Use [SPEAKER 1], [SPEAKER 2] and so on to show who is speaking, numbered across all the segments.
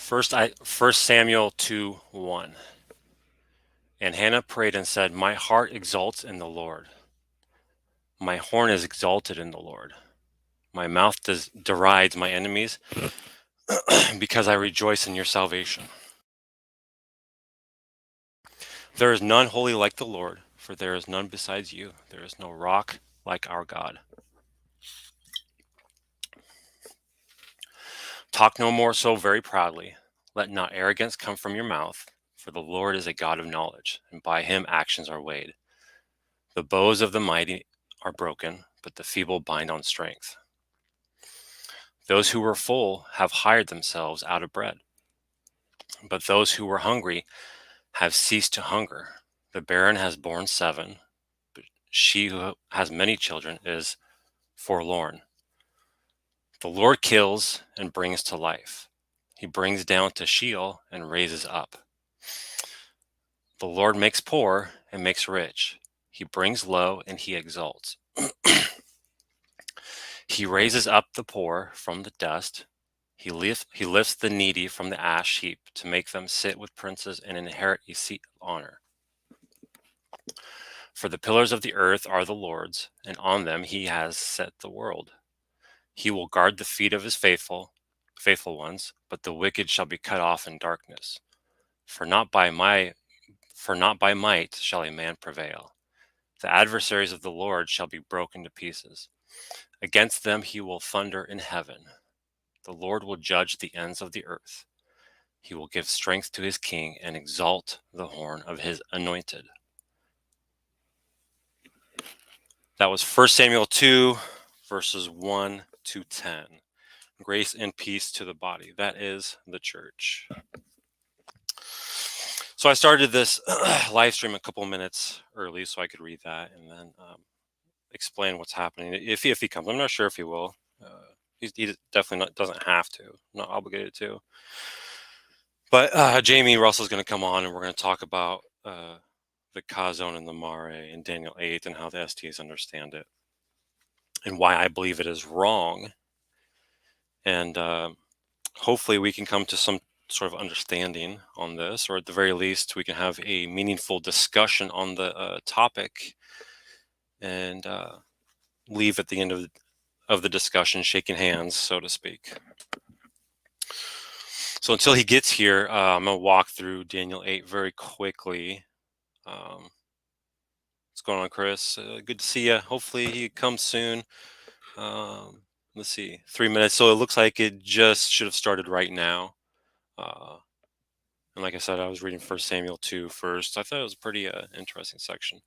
[SPEAKER 1] First Samuel 2:1. And Hannah prayed and said, "My heart exalts in the Lord. My horn is exalted in the Lord. My mouth derides my enemies because I rejoice in your salvation. There is none holy like the Lord, for there is none besides you. There is no rock like our God. Talk no more so very proudly. Let not arrogance come from your mouth, for the Lord is a God of knowledge, and by him actions are weighed. The bows of the mighty are broken, but the feeble bind on strength. Those who were full have hired themselves out of bread, but those who were hungry have ceased to hunger. The barren has borne 7, but she who has many children is forlorn. The Lord kills and brings to life. He brings down to Sheol and raises up. The Lord makes poor and makes rich. He brings low and he exalts. He raises up the poor from the dust. He lifts the needy from the ash heap to make them sit with princes and inherit a seat of honor. For the pillars of the earth are the Lord's, and on them he has set the world. He will guard the feet of his faithful ones, but the wicked shall be cut off in darkness. For not by might shall a man prevail. The adversaries of the Lord shall be broken to pieces. Against them he will thunder in heaven. The Lord will judge the ends of the earth. He will give strength to his king and exalt the horn of his anointed. That was 1 Samuel 2, verses 1 to 10. Grace and peace to the body. That is the church. So I started this live stream a couple minutes early so I could read that and then explain what's happening. If he comes, I'm not sure if he will. He definitely doesn't have to. Not obligated to. But Jamie Russell's going to come on and we're going to talk about the Chazown and the Mare in Daniel 8 and how the STs understand it and why I believe it is wrong. And hopefully we can come to some sort of understanding on this, or at the very least we can have a meaningful discussion on the topic and leave at the end of the discussion shaking hands, so to speak. So until he gets here, I'm going to walk through Daniel 8 very quickly. What's going on, Chris? Good to see you. Hopefully he comes soon. Let's see, 3 minutes. So it looks like it just should have started right now. And like I said, I was reading 1 Samuel 2 first. I thought it was a pretty interesting section.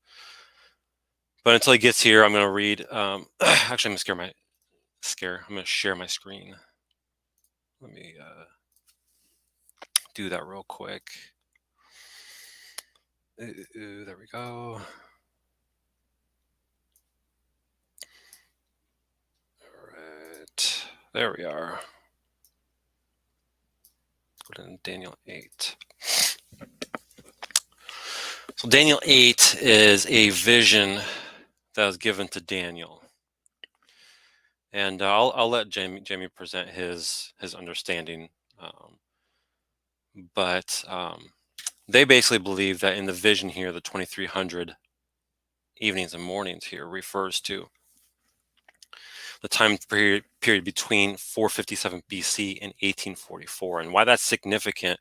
[SPEAKER 1] But until he gets here, I'm going to read. Actually, I'm going to share my screen. Let me do that real quick. There we go. All right, there we are. Let's go to Daniel 8. So Daniel 8 is a vision that was given to Daniel. And I'll let Jamie present his understanding. But they basically believe that in the vision here, the 2300 evenings and mornings here refers to the time period between 457 BC and 1844. And why that's significant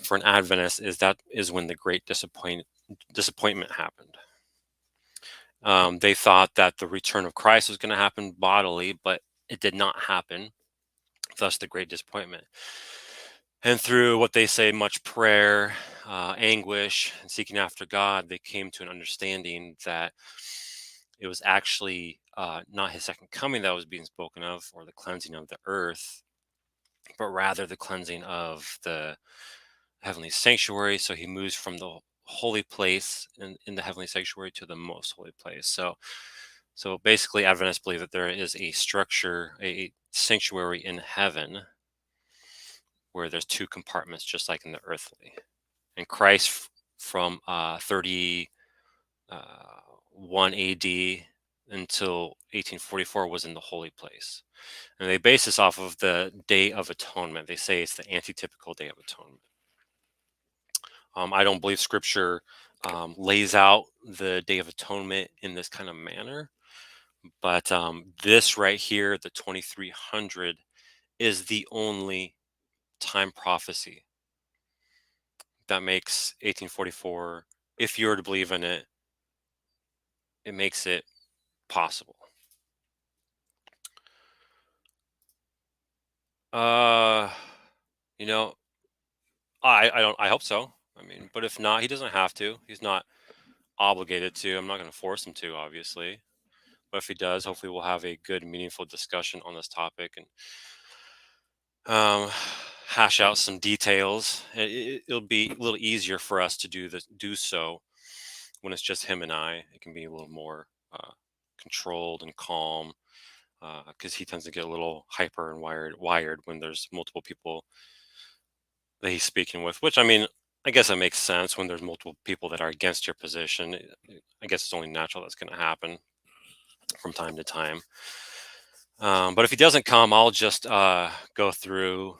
[SPEAKER 1] for an Adventist is when the great disappointment happened. They thought that the return of Christ was going to happen bodily, but it did not happen. Thus the great disappointment. And through what they say, much prayer, anguish, and seeking after God, they came to an understanding that it was actually not his second coming that was being spoken of, or the cleansing of the earth, but rather the cleansing of the heavenly sanctuary. So he moves from the holy place in the heavenly sanctuary to the most holy place. So basically, Adventists believe that there is a structure, a sanctuary in heaven, where there's 2 compartments, just like in the earthly. And Christ from 31 AD until 1844 was in the holy place. And they base this off of the Day of Atonement. They say it's the antitypical Day of Atonement. I don't believe Scripture lays out the Day of Atonement in this kind of manner, but this right here, the 2300, is the only time prophecy that makes 1844, if you were to believe in it, it makes it possible. Uh, you know, I hope so. I mean, but if not, he doesn't have to. He's not obligated to. I'm not going to force him to, obviously. But if he does, hopefully we'll have a good, meaningful discussion on this topic and um, hash out some details. It'll be a little easier for us to do so when it's just him and I. It can be a little more controlled and calm because he tends to get a little hyper and wired when there's multiple people that he's speaking with. Which I mean, I guess that makes sense when there's multiple people that are against your position. I guess it's only natural that's going to happen from time to time. But if he doesn't come, I'll just go through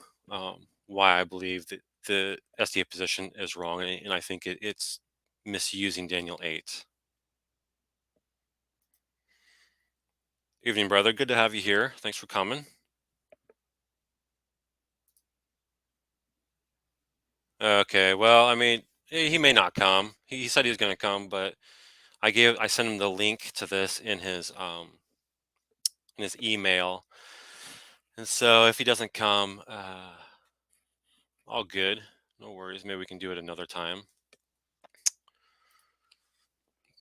[SPEAKER 1] why I believe that the SDA position is wrong, and I think it's misusing Daniel 8. Evening, brother. Good to have you here. Thanks for coming. Okay. Well, I mean, he may not come. He said he was going to come, but I sent him the link to this in his email, and so if he doesn't come, all good. No worries. Maybe we can do it another time.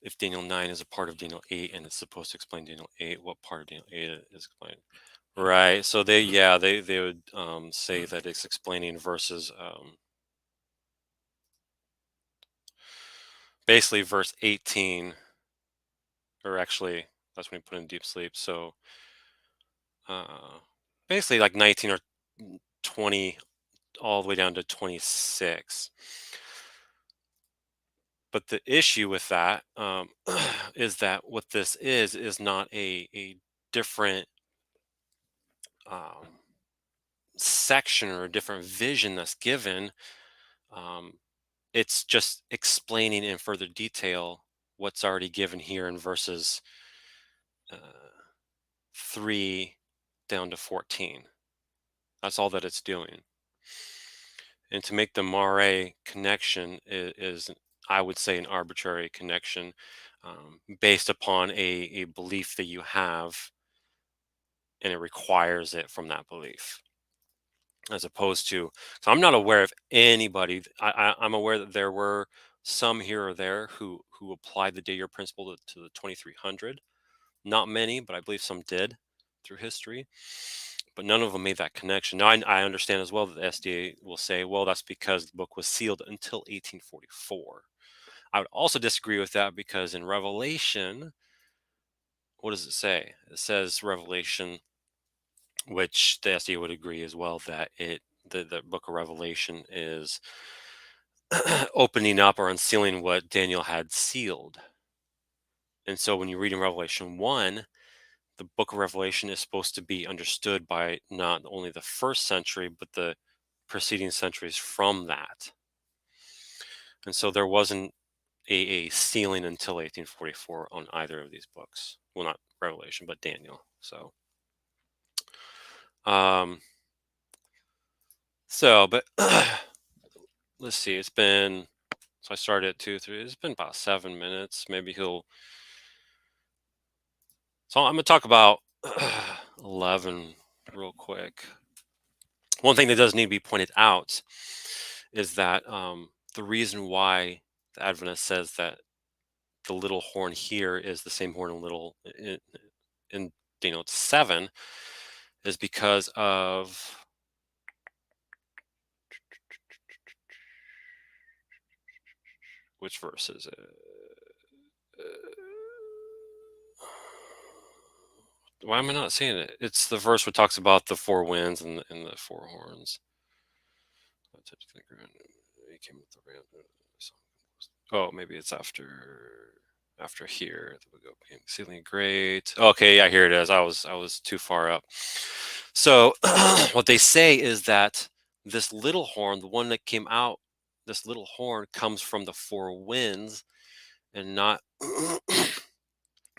[SPEAKER 1] If Daniel 9 is a part of Daniel 8 and it's supposed to explain Daniel 8, what part of Daniel 8 is explained? Right. So they would say that it's explaining verses basically verse 18, or actually that's when he put in deep sleep. So uh, basically like 19 or 20 all the way down to 26. But the issue with that is that what this is not a different um, section or a different vision that's given. Um, it's just explaining in further detail what's already given here in verses uh, 3 down to 14. That's all that it's doing. And to make the mare connection is I would say, an arbitrary connection based upon a belief that you have, and it requires it from that belief. As opposed to, so I'm not aware of anybody. I'm aware that there were some here or there who applied the day-year principle to the 2300. Not many, but I believe some did through history. But none of them made that connection. Now I understand as well that the SDA will say, well, that's because the book was sealed until 1844. I would also disagree with that because in Revelation, what does it say? It says Revelation, which the SDA would agree as well, that the book of Revelation is opening up or unsealing what Daniel had sealed. And so when you read in Revelation 1, the book of Revelation is supposed to be understood by not only the first century, but the preceding centuries from that. And so there wasn't a sealing until 1844 on either of these books. Well, not Revelation, but Daniel. Um, but let's see. So I started at 2, 3. It's been about 7 minutes. Maybe he'll. So I'm going to talk about 11 real quick. One thing that does need to be pointed out is that the reason why the Adventist says that the little horn here is the same horn in Daniel 7 is because of which verse is it? Why am I not seeing it? It's the verse where it talks about the four winds and the four horns. Oh, maybe it's after. after here. We go exceedingly great. Okay, yeah, here it is. I was too far up. So what they say is that this little horn, the one that came out, this little horn comes from the four winds and not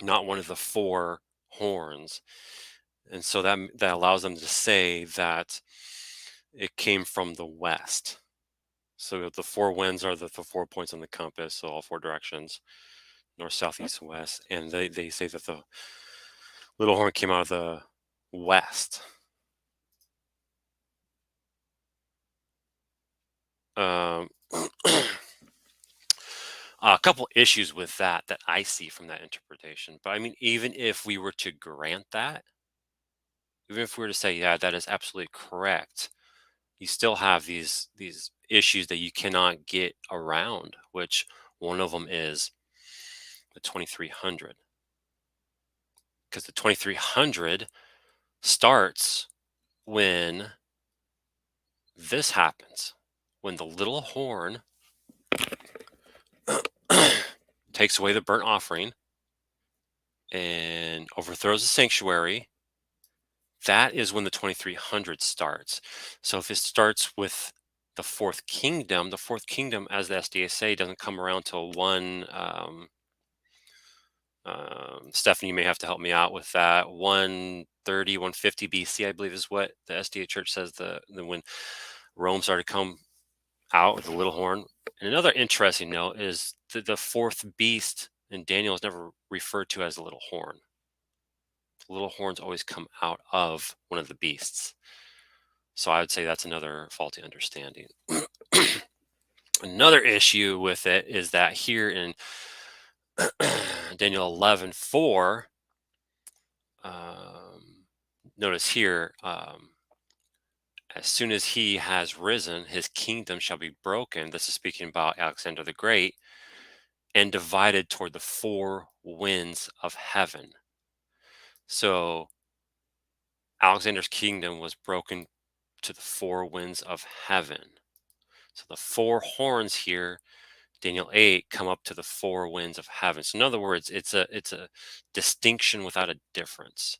[SPEAKER 1] not one of the four horns. And so that allows them to say that it came from the west. So the four winds are the 4 points on the compass, so all four directions, north, south, east, and west. And they say that the little horn came out of the west. Um, a couple issues with that I see from that interpretation. But I mean, even if we were to grant that, even if we were to say, yeah, that is absolutely correct, you still have these issues that you cannot get around, which one of them is the 2300. Because the 2300 starts when this happens, when the little horn takes away the burnt offering and overthrows the sanctuary. That is when the 2300 starts. So if it starts with the fourth kingdom, as the SDA say, doesn't come around till one. Stephanie, you may have to help me out with that. 130, 150 BC, I believe, is what the SDA Church says. When Rome started to come out with the little horn. And another interesting note is that the fourth beast in Daniel is never referred to as the little horn. The little horns always come out of one of the beasts. So I would say that's another faulty understanding. Another issue with it is that here in Daniel 11:4, notice here, as soon as he has risen, his kingdom shall be broken. This is speaking about Alexander the Great, and divided toward the four winds of heaven. So Alexander's kingdom was broken to the four winds of heaven. So the four horns here, Daniel 8, come up to the four winds of heaven. So in other words, it's a distinction without a difference.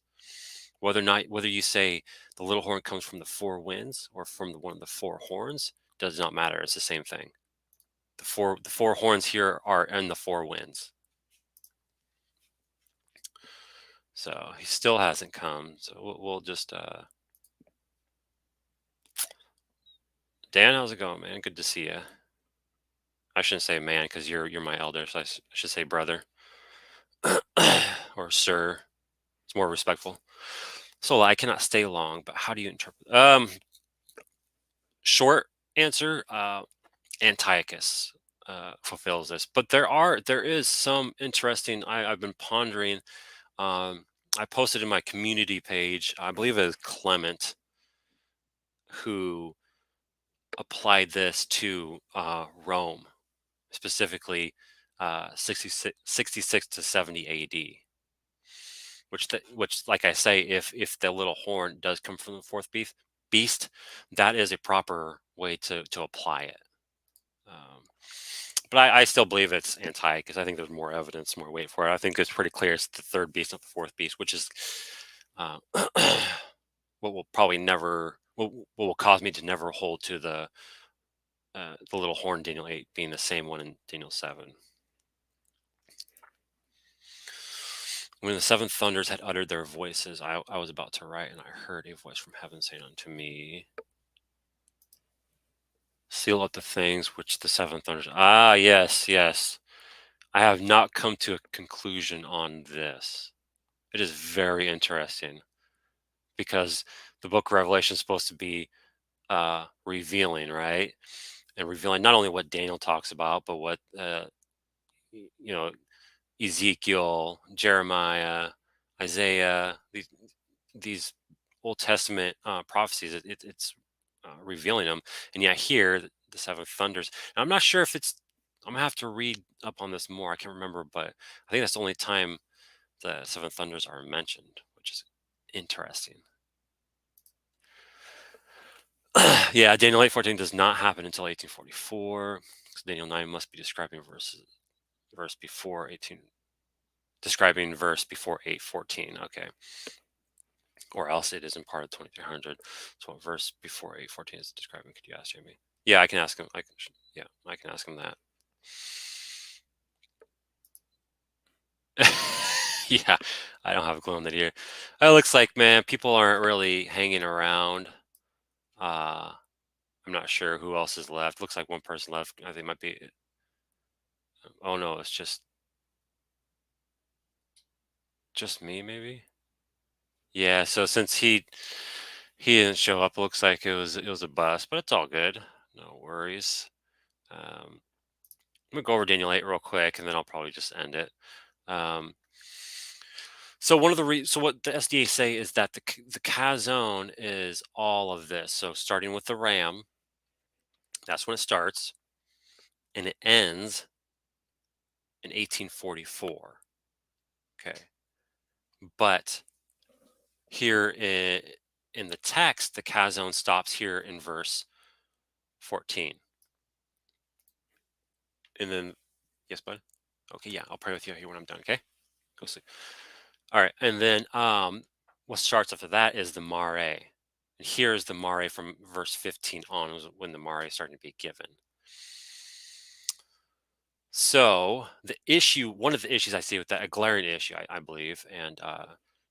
[SPEAKER 1] Whether you say the little horn comes from the four winds or from one of the four horns does not matter. It's the same thing. The four horns here are in the four winds. So he still hasn't come. So we'll just Dan, how's it going, man? Good to see you. I shouldn't say man because you're my elder, so I should say brother or sir. It's more respectful. So I cannot stay long, but how do you interpret? Short answer: Antiochus fulfills this, but there is some interesting. I've been pondering. I posted in my community page. I believe it was Clement who applied this to Rome, specifically 66 to 70 AD. Which, like I say, if the little horn does come from the fourth beast, that is a proper way to apply it. But I still believe it's Antiochus. I think there's more evidence, more weight for it. I think it's pretty clear it's the third beast, not the fourth beast, which is what will probably never, what will cause me to never hold to the little horn Daniel 8 being the same one in Daniel 7. When the seven thunders had uttered their voices, I was about to write, and I heard a voice from heaven saying unto me, seal up the things which the seven thunders. Ah, yes, yes. I have not come to a conclusion on this. It is very interesting because the book of Revelation is supposed to be revealing, right? And revealing not only what Daniel talks about, but what Ezekiel, Jeremiah, Isaiah, these Old Testament prophecies. It's revealing them, and yet here the seven thunders. And I'm not sure if it's. I'm gonna have to read up on this more. I can't remember, but I think that's the only time the seven thunders are mentioned, which is interesting. Yeah, Daniel 8:14 does not happen until 1844. So Daniel 9 must be describing verse before 18. describing verse before 8:14. Okay. Or else it isn't part of 2300. So what verse before 8:14 is describing? Could you ask Jamie? Yeah, I can ask him. Yeah, I can ask him that. Yeah, I don't have a clue on that here. It looks like, man, people aren't really hanging around. Uh, I'm not sure who else is left. Looks like one person left. I think it might be. Oh no, it's just me, maybe. Yeah. So since he didn't show up, it looks like it was a bust, but it's all good. No worries. Um, I'm gonna go over Daniel 8 real quick, and then I'll probably just end it. Um, so so what the SDA say is that the Chazown is all of this. So starting with the RAM, that's when it starts, and it ends in 1844. Okay, but here in the text, the Chazown stops here in verse 14, and then yes, bud. Okay, yeah, I'll pray with you here when I'm done. Okay, go sleep. All right, and then what starts after that is the Mare. And here's the Mare from verse 15 on was when the Mare is starting to be given. So one of the issues I see with that, a glaring issue, I believe, and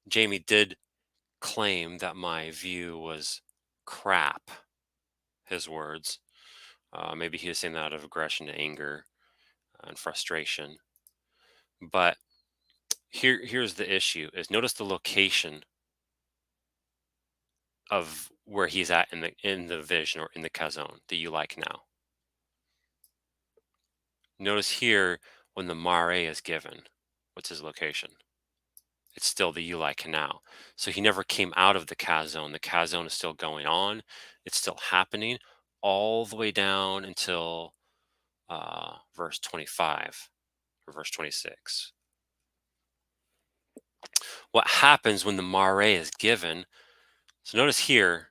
[SPEAKER 1] Jamie did claim that my view was crap, his words. Maybe he was saying that out of aggression and anger and frustration. But here's the issue: is notice the location of where he's at in the vision or in the Chazown that you like now. Notice here when the Mare is given, what's his location? It's still the Uli Canal. So he never came out of the Chazown. The Chazown is still going on. It's still happening all the way down until verse 25 or verse 26. What happens when the Mare is given? So notice here,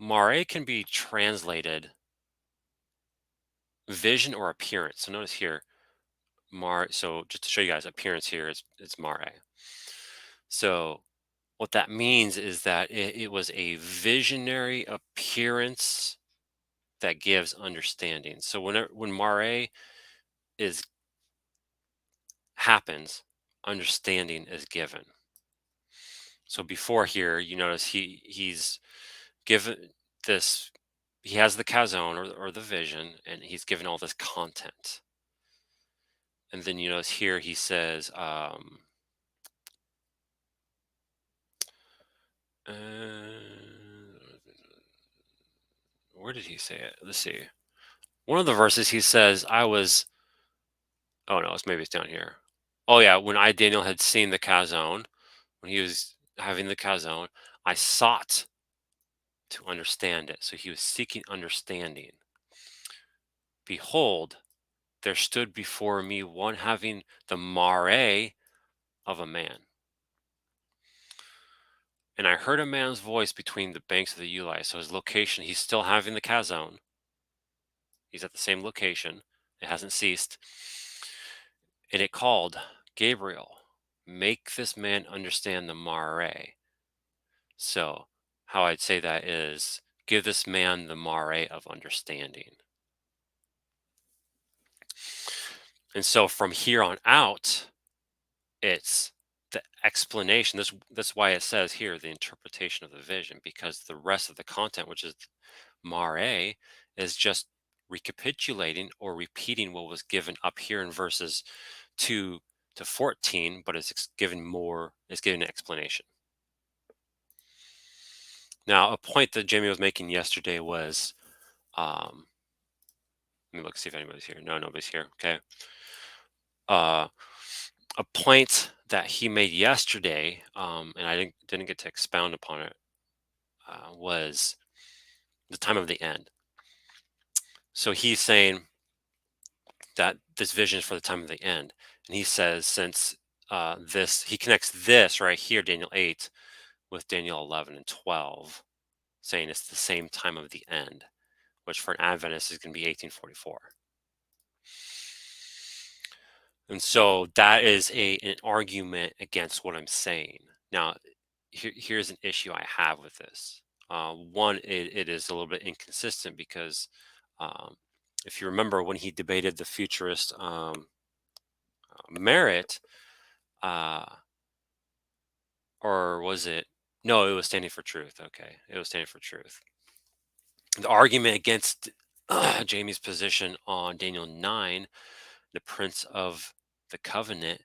[SPEAKER 1] Mare can be translated vision or appearance. So notice here, so just to show you guys appearance here, it's Mare. So what that means is that it was a visionary appearance that gives understanding. So when Mare is happens, understanding is given. So before here, you notice he's given this. He has the Chazown or the vision, and he's given all this content. And then you notice here he says, where did he say it? Let's see. One of the verses he says, I was, oh no, maybe it's down here. Oh yeah, when I, Daniel, had seen the Chazown, when he was having the Chazown, I sought to understand it. So he was seeking understanding. Behold, there stood before me one having the mare of a man. And I heard a man's voice between the banks of the Uli. So his location, he's still having the Chazown. He's at the same location. It hasn't ceased. And it called, Gabriel, make this man understand the mare. So how I'd say that is, give this man the mare of understanding. And so from here on out, it's the explanation. That's why it says here the interpretation of the vision, because the rest of the content, which is mare, is just recapitulating or repeating what was given up here in verses 2 to 14, but it's given an explanation. Now, a point that Jamie was making yesterday was, let me look, see if anybody's here. No, nobody's here. Okay. Uh, a point that he made yesterday, and I didn't get to expound upon it, was the time of the end. So he's saying that this vision is for the time of the end, and he says since he connects this right here, Daniel 8, with Daniel 11 and 12, saying it's the same time of the end, which for an Adventist is going to be 1844. And so that is an argument against what I'm saying. Now, here's an issue I have with this. One, it is a little bit inconsistent because um, if you remember when he debated the futurist merit, uh, or was it? No, it was standing for truth. Okay, it was standing for truth. The argument against Jamie's position on Daniel 9, the Prince of the Covenant,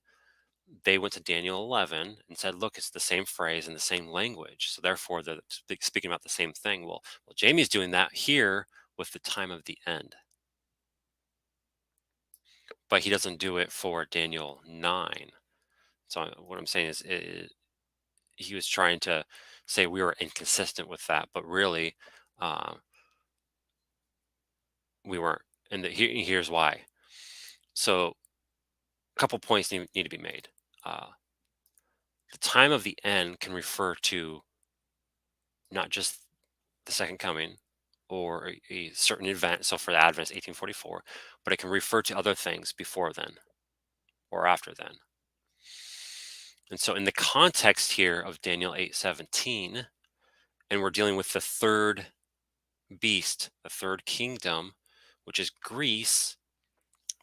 [SPEAKER 1] they went to Daniel 11 and said, look, it's the same phrase and the same language. So therefore, they're speaking about the same thing. Well, Jamie's doing that here with the time of the end, but he doesn't do it for Daniel 9. So what I'm saying is he was trying to say we were inconsistent with that, but really uh, we weren't. And here's why. So a couple points need to be made. The time of the end can refer to not just the second coming or a certain event. So for the Advent, 1844, but it can refer to other things before then or after then. And so in the context here of Daniel 8:17, and we're dealing with the third beast, the third kingdom, which is Greece,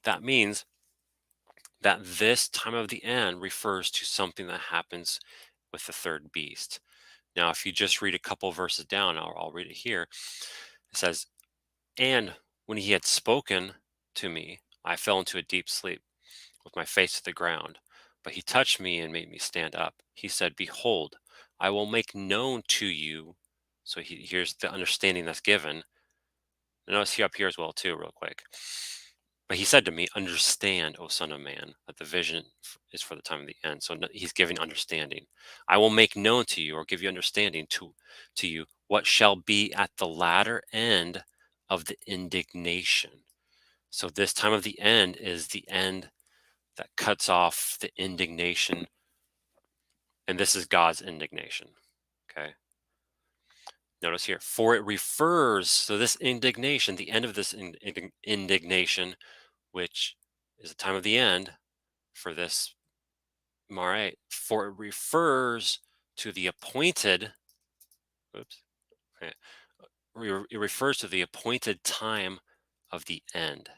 [SPEAKER 1] that means that this time of the end refers to something that happens with the third beast. Now, if you just read a couple verses down, I'll read it here. It says, and when he had spoken to me, I fell into a deep sleep with my face to the ground. But he touched me and made me stand up. He said, behold, I will make known to you. So here's the understanding that's given. And notice here up here as well, too, real quick. But he said to me, understand, O son of man, that the vision is for the time of the end. So he's giving understanding. I will make known to you or give you understanding to you what shall be at the latter end of the indignation. So this time of the end is the end that cuts off the indignation. And this is God's indignation. Okay. Notice here, for it refers, so this indignation, the end of this indignation, which is the time of the end for this, all right, for it refers to the appointed, oops, okay, it refers to the appointed time of the end.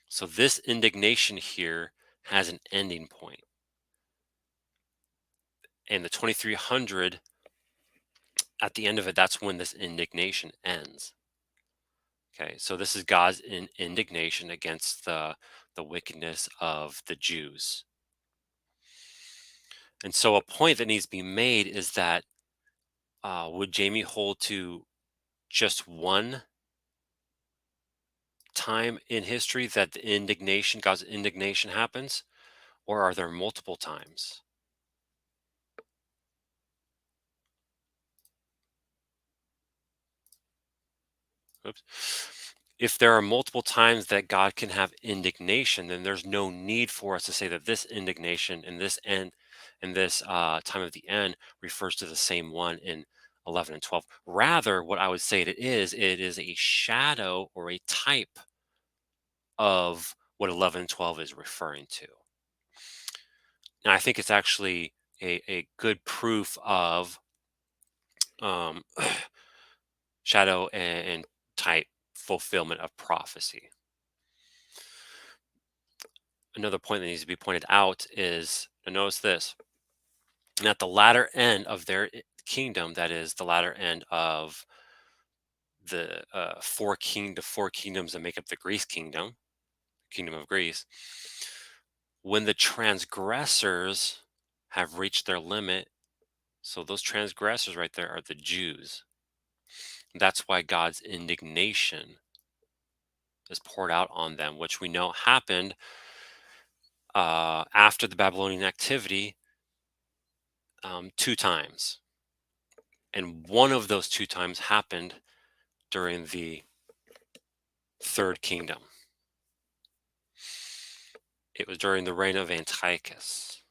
[SPEAKER 1] So this indignation here has an ending point. And the 2300, at the end of it, that's when this indignation ends. Okay, so this is God's indignation against the wickedness of the Jews. And so a point that needs to be made is that would Jamie hold to just one time in history that the indignation, God's indignation happens, or are there multiple times? Oops. If there are multiple times that God can have indignation, then there's no need for us to say that this indignation and this end and this time of the end refers to the same one in 11 and 12. Rather, what I would say it is a shadow or a type of what 11 and 12 is referring to. And I think it's actually a good proof of um, shadow and type fulfillment of prophecy. Another point that needs to be pointed out is, and notice this, and at the latter end of their kingdom, that is the latter end of the four kingdoms that make up the Greece kingdom, kingdom of Greece, when the transgressors have reached their limit, so those transgressors right there are the Jews. That's why God's indignation is poured out on them, which we know happened after the Babylonian activity two times. And one of those two times happened during the third kingdom. It was during the reign of Antiochus.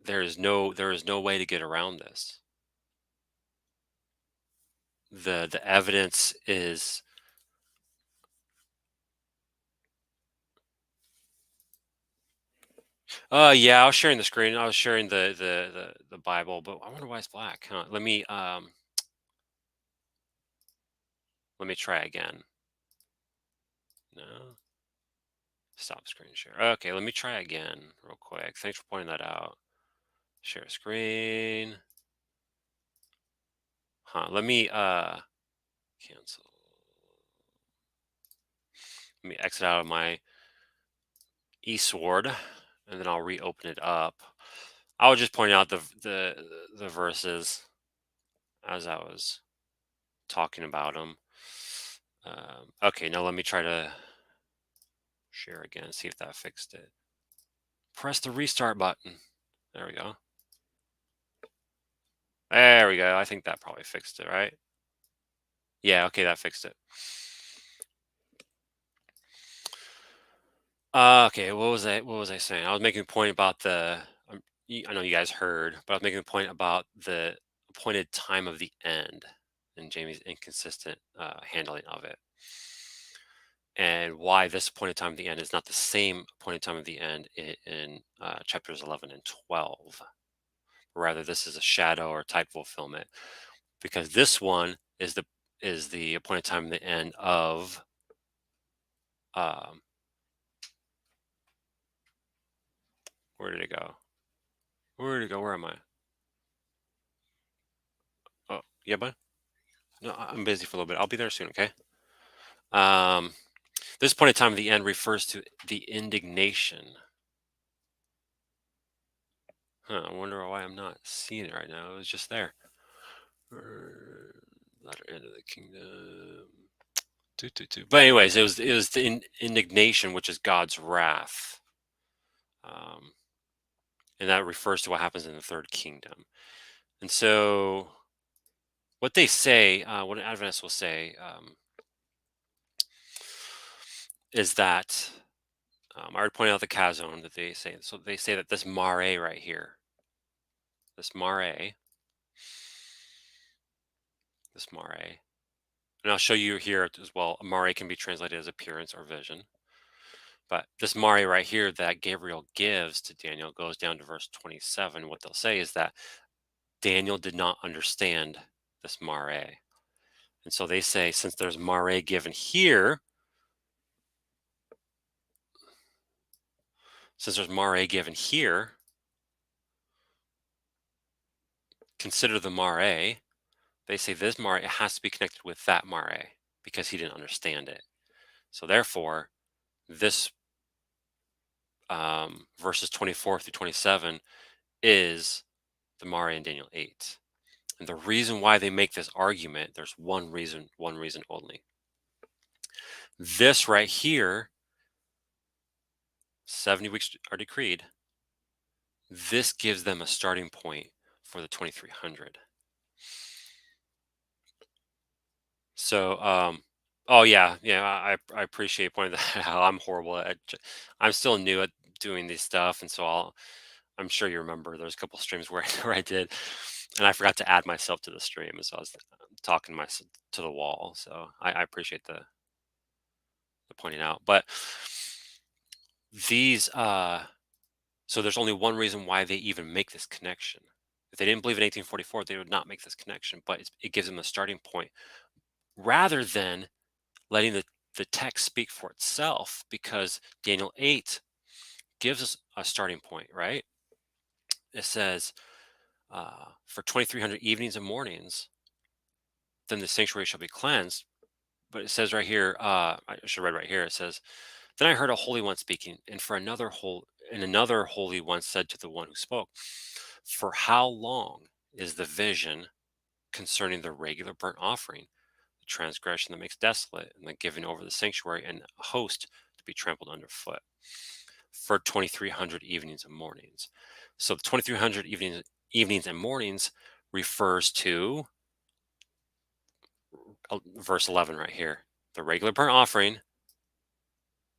[SPEAKER 1] There is no way to get around this. The evidence is Yeah, I was sharing the screen. I was sharing the Bible, but I wonder why it's black. Huh? Let me try again. No, stop screen share. Okay, let me try again real quick. Thanks for pointing that out. Share screen. Huh? Let me cancel. Let me exit out of my eSword, and then I'll reopen it up. I was just pointing out the verses as I was talking about them. Okay, now let me try to share again, see if that fixed it. Press the restart button. There we go. There we go. I think that probably fixed it, right? Yeah, okay, that fixed it. Okay, what was I saying? I was making a point about I know you guys heard, but I was making a point about the appointed time of the end and Jamie's inconsistent handling of it, and why this appointed time of the end is not the same appointed time of the end in chapters 11 and 12. Rather, this is a shadow or type fulfillment, because this one is the appointed time of the end of um, where did it go? Where did it go? Where am I? Oh, yeah, bud. No, I'm busy for a little bit. I'll be there soon. Okay. Um, this point in time at the end refers to the indignation. Huh, I wonder why I'm not seeing it right now. It was just there. Latter end of the kingdom. But anyways, it was the indignation, which is God's wrath, um, and that refers to what happens in the third kingdom. And so, what they say, what Adventists will say, is that I already pointed out the Chazown that they say. So they say that this mare right here, this mare, this mare, and I'll show you here as well. Mare can be translated as appearance or vision. But this mare right here that Gabriel gives to Daniel goes down to verse 27. What they'll say is that Daniel did not understand this mare. And so they say, since there's mare given here, consider the mare. They say this mare, it has to be connected with that mare because he didn't understand it. So therefore, this verses 24 through 27 is the mare in Daniel 8. And the reason why they make this argument, there's one reason only. This right here, 70 weeks are decreed. This gives them a starting point for the 2300. So, oh yeah, I appreciate pointing that out. I'm horrible at, I'm still new at doing this stuff, and so I'm sure you remember there's a couple streams where where I did, and I forgot to add myself to the stream, and so I was talking to the wall. So I appreciate the pointing out, but these so there's only one reason why they even make this connection. If they didn't believe in 1844, they would not make this connection, but it gives them a starting point rather than letting the text speak for itself, because Daniel 8 gives us a starting point, right? It says, for 2300 evenings and mornings, then the sanctuary shall be cleansed. But it says right here, I should read right here, it says, then I heard a holy one speaking, and another holy one said to the one who spoke, for how long is the vision concerning the regular burnt offering, the transgression that makes desolate, and the giving over the sanctuary and a host to be trampled underfoot, for 2300 evenings and mornings? So the 2300 evenings and mornings refers to verse 11 right here, the regular burnt offering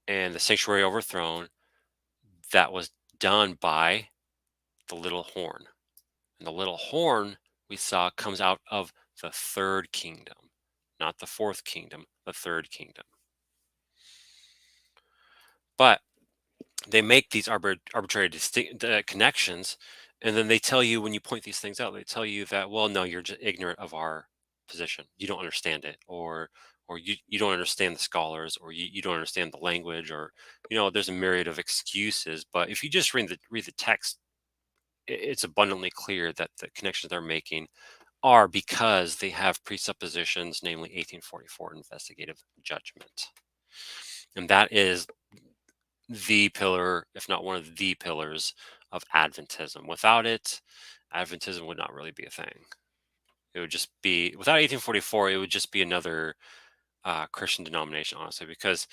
[SPEAKER 1] and the sanctuary overthrown that was done by the little horn. And the little horn we saw comes out of the third kingdom, not the fourth kingdom, the third kingdom. But they make these arbitrary connections, and then they tell you, when you point these things out, they tell you that, well, no, you're just ignorant of our position, you don't understand it, or you don't understand the scholars, or you don't understand the language, or there's a myriad of excuses. But if you just read the text, it's abundantly clear that the connections they're making are because they have presuppositions, namely 1844 investigative judgment. And that is the pillar, if not one of the pillars, of Adventism. Without it, Adventism would not really be a thing. It would just be, without 1844, it would just be another Christian denomination, honestly, because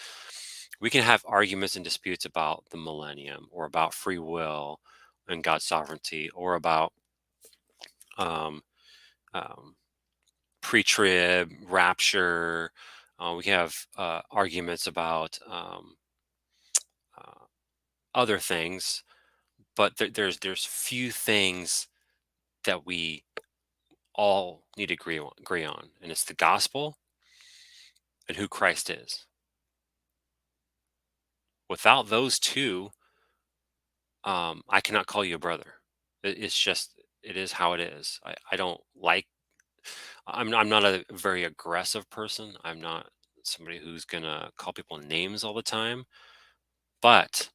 [SPEAKER 1] we can have arguments and disputes about the millennium, or about free will and God's sovereignty, or about um, um, pre-trib, rapture. We can have arguments about uh, other things, but there's few things that we all need to agree on, and it's the gospel and who Christ is. Without those two, I cannot call you a brother. It's just, it is how it is. I don't like. I'm not a very aggressive person. I'm not somebody who's gonna call people names all the time, but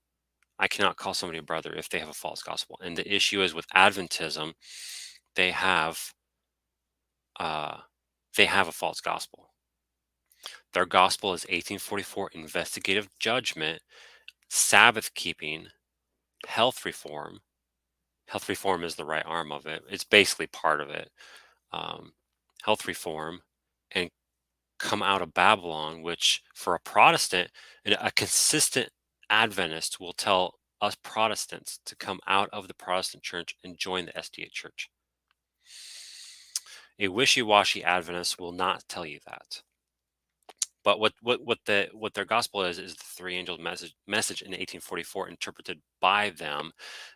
[SPEAKER 1] I cannot call somebody a brother if they have a false gospel. And the issue is with Adventism, they have uh, they have a false gospel. Their gospel is 1844 investigative judgment, Sabbath keeping, health reform. Health reform is the right arm of it. It's basically part of it. Um, Health reform, and come out of Babylon, which for a Protestant, and a consistent Adventist will tell us Protestants to come out of the Protestant church and join the SDA church. A wishy-washy Adventist will not tell you that. But what their gospel is the three angels message in 1844, interpreted by them,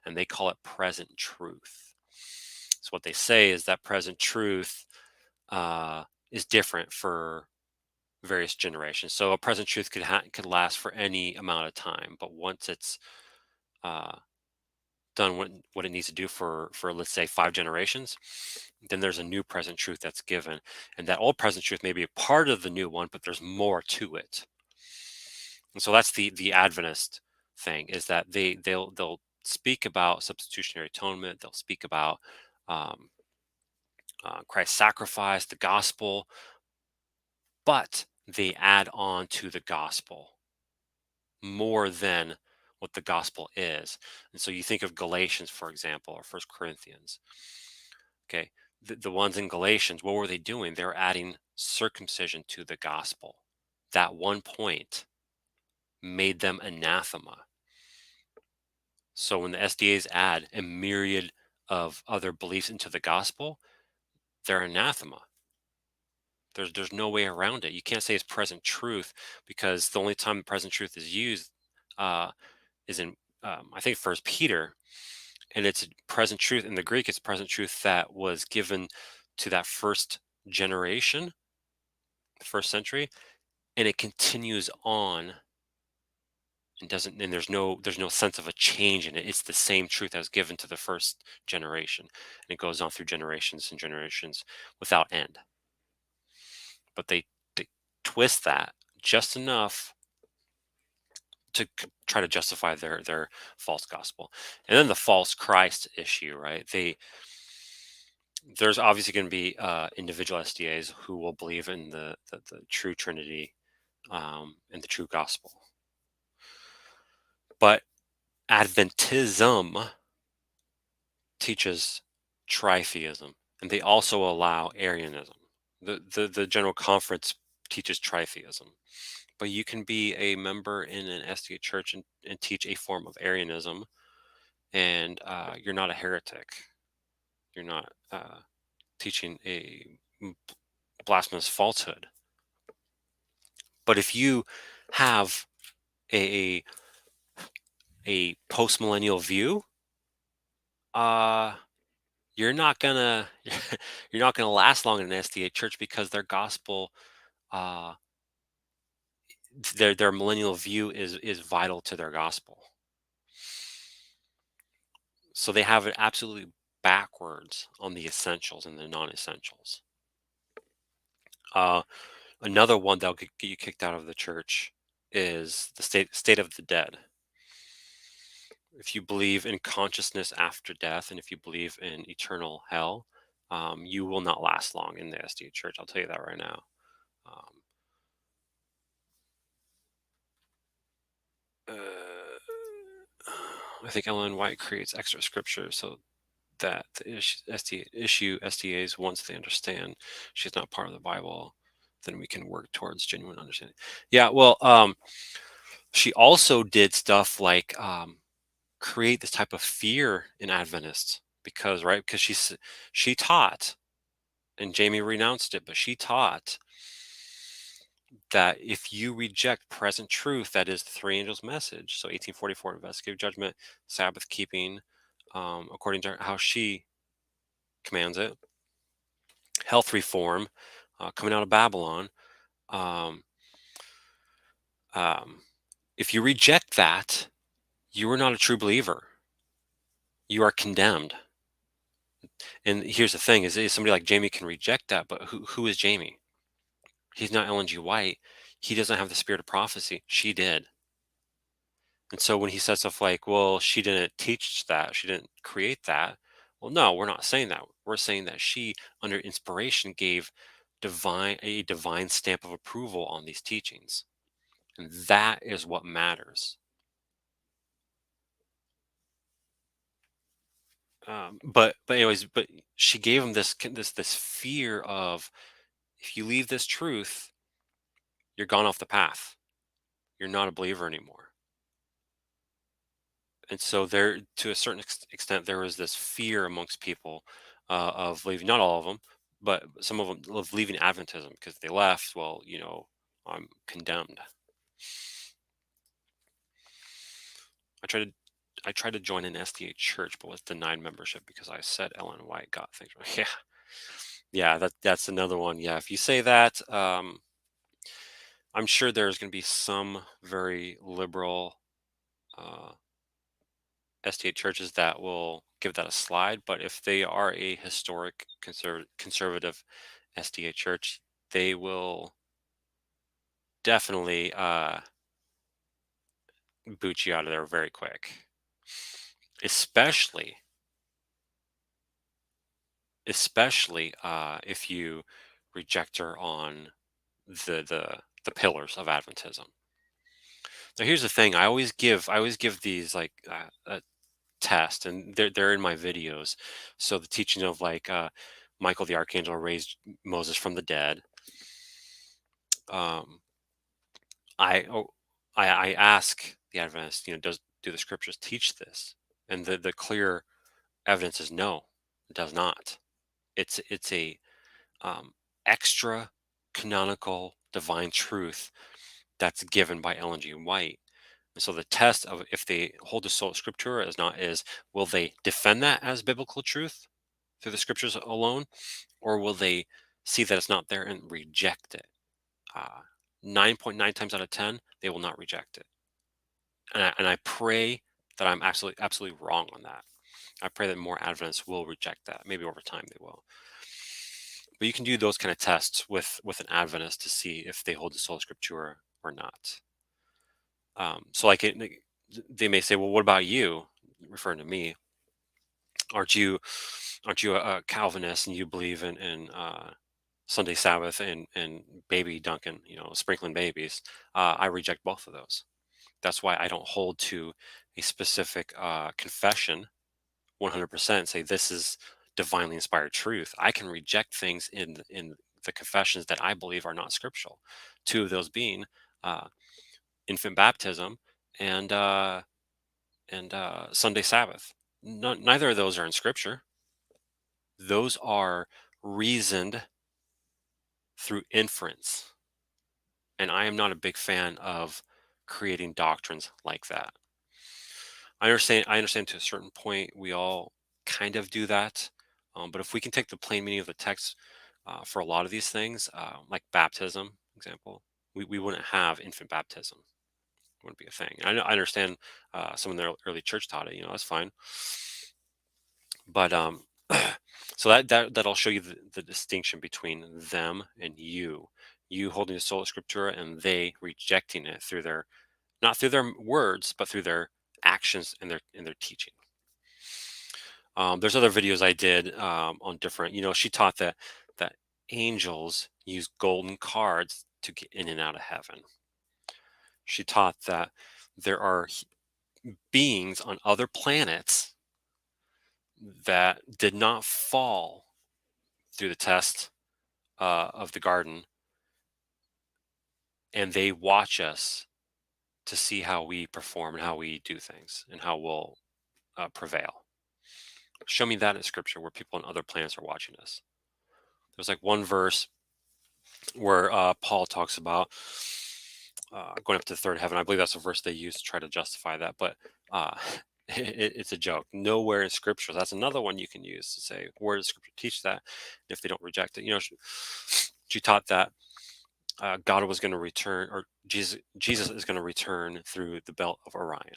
[SPEAKER 1] and they call it present truth. So what they say is that present truth is different for various generations. So a present truth could last for any amount of time, but once it's uh, done what it needs to do for let's say 5 generations, then there's a new present truth that's given, and that old present truth may be a part of the new one, but there's more to it. And so that's the Adventist thing, is that they'll speak about substitutionary atonement. They'll speak about um, Christ's sacrifice, the gospel, but they add on to the gospel more than what the gospel is. And so you think of Galatians, for example, or First Corinthians. Okay, the ones in Galatians, what were they doing? They were adding circumcision to the gospel. That one point made them anathema. So when the SDAs add a myriad of other beliefs into the gospel, they're anathema. There's no way around it. You can't say it's present truth, because the only time the present truth is used uh, is in I think First Peter, and it's present truth in the Greek. It's present truth that was given to that first generation, the first century, and it continues on, and doesn't. And there's no sense of a change in it. It's the same truth that was given to the first generation, and it goes on through generations and generations without end. But they twist that just enough to try to justify their false gospel. And then the false Christ issue, right? There's obviously going to be individual SDAs who will believe in the true Trinity, and the true gospel, but Adventism teaches tritheism, and they also allow Arianism. The General Conference teaches tritheism, but you can be a member in an SDA church and teach a form of Arianism, and you're not a heretic. You're not teaching a blasphemous falsehood. But if you have a a post millennial view, uh, you're not gonna you're not gonna last long in an SDA church, because their gospel, uh, their millennial view is vital to their gospel. So they have it absolutely backwards on the essentials and the non-essentials. Uh, Another one that'll get you kicked out of the church is the state of the dead. If you believe in consciousness after death, and if you believe in eternal hell, you will not last long in the SDA church. I'll tell you that right now. Um, uh, I think Ellen White creates extra scripture so that the issue SDAs, once they understand she's not part of the Bible, then we can work towards genuine understanding. Yeah, well, she also did stuff like create this type of fear in Adventists because, right, because she taught, and Jamie renounced it, but she taught that if you reject present truth, that is the three angels' message. So 1844, investigative judgment, Sabbath keeping, according to how she commands it, health reform, coming out of Babylon. Um, um, if you reject that, you are not a true believer. You are condemned. And here's the thing: is somebody like Jamie can reject that, but who is Jamie? He's not Ellen G. White. He doesn't have the spirit of prophecy. She did. And so when he says stuff like, well, she didn't teach that, she didn't create that. Well, no, we're not saying that. We're saying that she, under inspiration, gave a divine stamp of approval on these teachings. And that is what matters. But anyways, but she gave him this fear of, if you leave this truth, you're gone off the path. You're not a believer anymore. And so there, to a certain extent, there was this fear amongst people of leaving. Not all of them, but some of them, of leaving Adventism because they left. Well, I'm condemned. I tried to. I tried to join an SDA church, but was denied membership because I said Ellen White got things wrong. Yeah, yeah, that's another one. Yeah, if you say that, I'm sure there's going to be some very liberal uh, SDA churches that will give that a slide. But if they are a historic conservative SDA church, they will definitely boot you out of there very quick. Especially, if you reject her on the pillars of Adventism. Now, here's the thing: I always give these like test, and they're in my videos. So the teaching of like Michael the archangel raised Moses from the dead. Um, I oh, I ask the Adventist, do the scriptures teach this? And the clear evidence is no, it does not. It's a extra canonical divine truth that's given by Ellen G. White. And so the test of if they hold the sola scriptura as not is, will they defend that as biblical truth through the scriptures alone, or will they see that it's not there and reject it? 9.9 times out of 10, they will not reject it. And I pray that I'm absolutely wrong on that. I pray that more Adventists will reject that. Maybe over time they will. But you can do those kind of tests with an Adventist to see if they hold the sola scriptura or not. So they may say, well, what about you? Referring to me, aren't you a Calvinist and you believe in Sunday Sabbath and baby dunking, sprinkling babies? I reject both of those. That's why I don't hold to a specific confession 100%. Say this is divinely inspired truth. I can reject things in the confessions that I believe are not scriptural. Two of those being uh, infant baptism and Sunday Sabbath. Neither of those are in scripture. Those are reasoned through inference, and I am not a big fan of creating doctrines like that. I understand to a certain point we all kind of do that, but if we can take the plain meaning of the text for a lot of these things, like baptism, example, we wouldn't have infant baptism. It wouldn't be a thing. I understand some of the early church taught it. That's fine. But so that'll show you the distinction between them and you holding the sola scriptura and they rejecting it through their, not through their words, but through their actions and their teaching. There's other videos I did on different, she taught that angels use golden cards to get in and out of heaven. She taught that there are beings on other planets that did not fall through the test of the garden, and they watch us to see how we perform and how we do things and how we'll prevail. Show me that in scripture where people on other planets are watching us. There's like one verse where Paul talks about going up to the third heaven. I believe that's the verse they use to try to justify that, but uh, it's a joke. Nowhere in scripture. That's another one you can use to say, where does scripture teach that? If they don't reject it, she taught that God was going to return, or Jesus is going to return through the belt of Orion.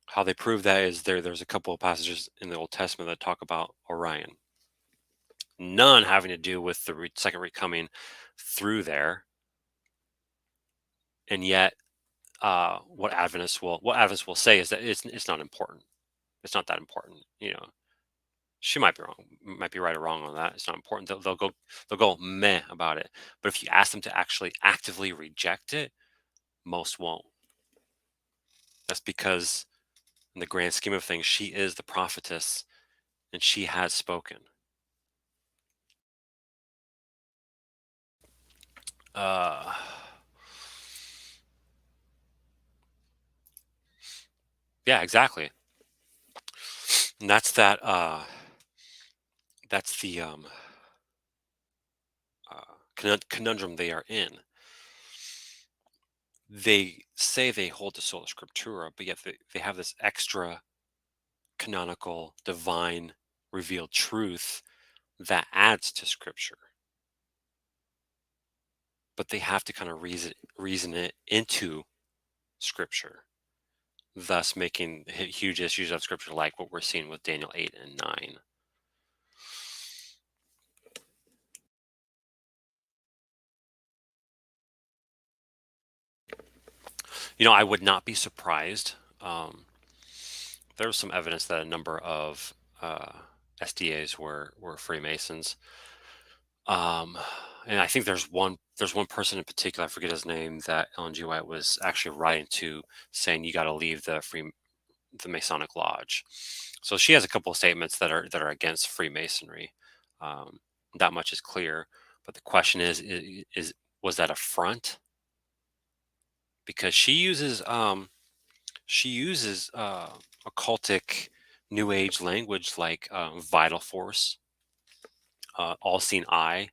[SPEAKER 1] How they prove that is there's a couple of passages in the Old Testament that talk about Orion. None having to do with the second recoming through there, and yet what Adventists will say is that it's not important. It's not that important. She might be wrong, might be right or wrong on that. It's not important. They'll go meh about it. But if you ask them to actually actively reject it, most won't. That's because in the grand scheme of things, she is the prophetess and she has spoken. Uh, yeah, exactly. And that's the conundrum they are in. They say they hold the sola scriptura, but yet they have this extra canonical, divine, revealed truth that adds to scripture. But they have to kind of reason it into scripture, thus making huge issues of scripture like what we're seeing with Daniel 8 and 9. I would not be surprised. There was some evidence that a number of SDAs were Freemasons. And I think there's one person in particular, I forget his name, that Ellen G. White was actually writing to, saying you got to leave the Masonic Lodge. So she has a couple of statements that are against Freemasonry. Um, that much is clear. But the question is was that a front? Because she uses occultic New Age language like vital force, all-seeing eye.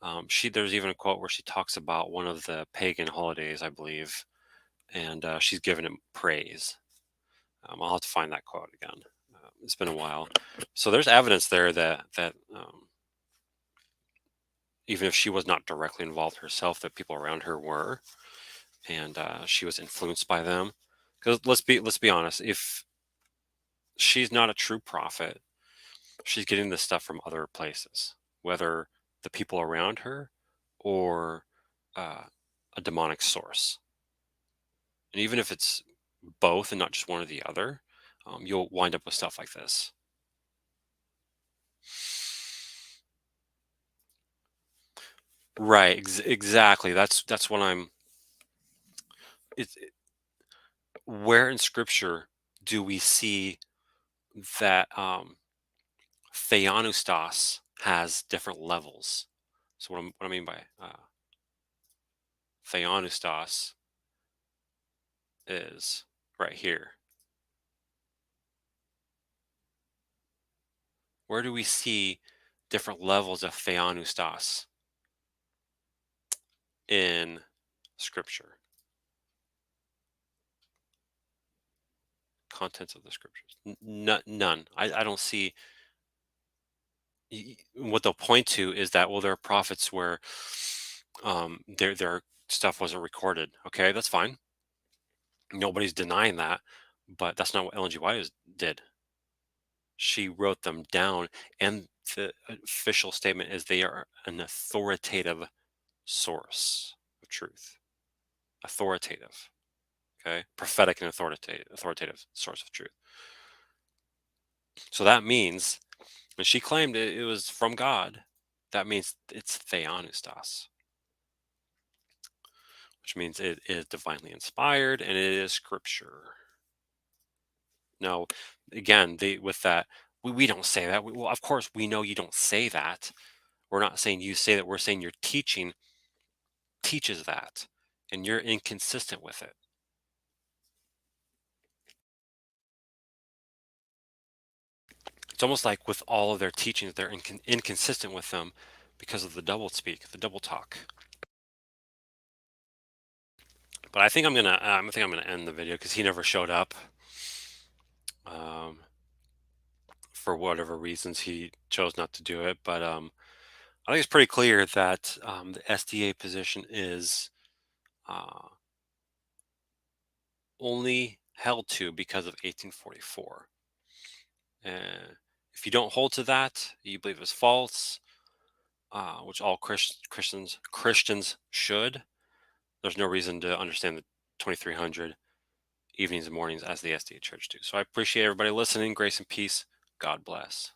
[SPEAKER 1] There's even a quote where she talks about one of the pagan holidays, I believe, and she's given him praise. I'll have to find that quote again. It's been a while, so there's evidence there that even if she was not directly involved herself, that people around her were, and she was influenced by them. Because let's be honest, if she's not a true prophet, she's getting this stuff from other places, whether the people around her or uh, a demonic source. And even if it's both and not just one or the other, you'll wind up with stuff like this. Right, exactly. That's what I'm. Where in Scripture do we see that theanustos has different levels? So what I mean by theanustos is right here. Where do we see different levels of theanustos in Scripture? Contents of the Scriptures. None. I don't see. What they'll point to is that, well, there are prophets where their stuff wasn't recorded. Okay, that's fine. Nobody's denying that, but that's not what Ellen G. White did. She wrote them down, and the official statement is they are an authoritative source of truth. Authoritative, okay? Prophetic and authoritative source of truth. So that means, when she claimed it was from God, that means it's theonistos, which means it is divinely inspired and it is scripture. Now, again, with that, we don't say that. Well, of course, we know you don't say that. We're not saying you say that. We're saying your teaching teaches that, and you're inconsistent with it. It's almost like with all of their teachings, they're inconsistent with them because of the double speak, the double talk. But I think I'm gonna end the video because he never showed up. Um, for whatever reasons, he chose not to do it. But I think it's pretty clear that the SDA position is uh, only held to because of 1844. And if you don't hold to that, you believe it's false, which all Christians should. There's no reason to understand the 2300 evenings and mornings as the SDA Church do. So I appreciate everybody listening. Grace and peace. God bless.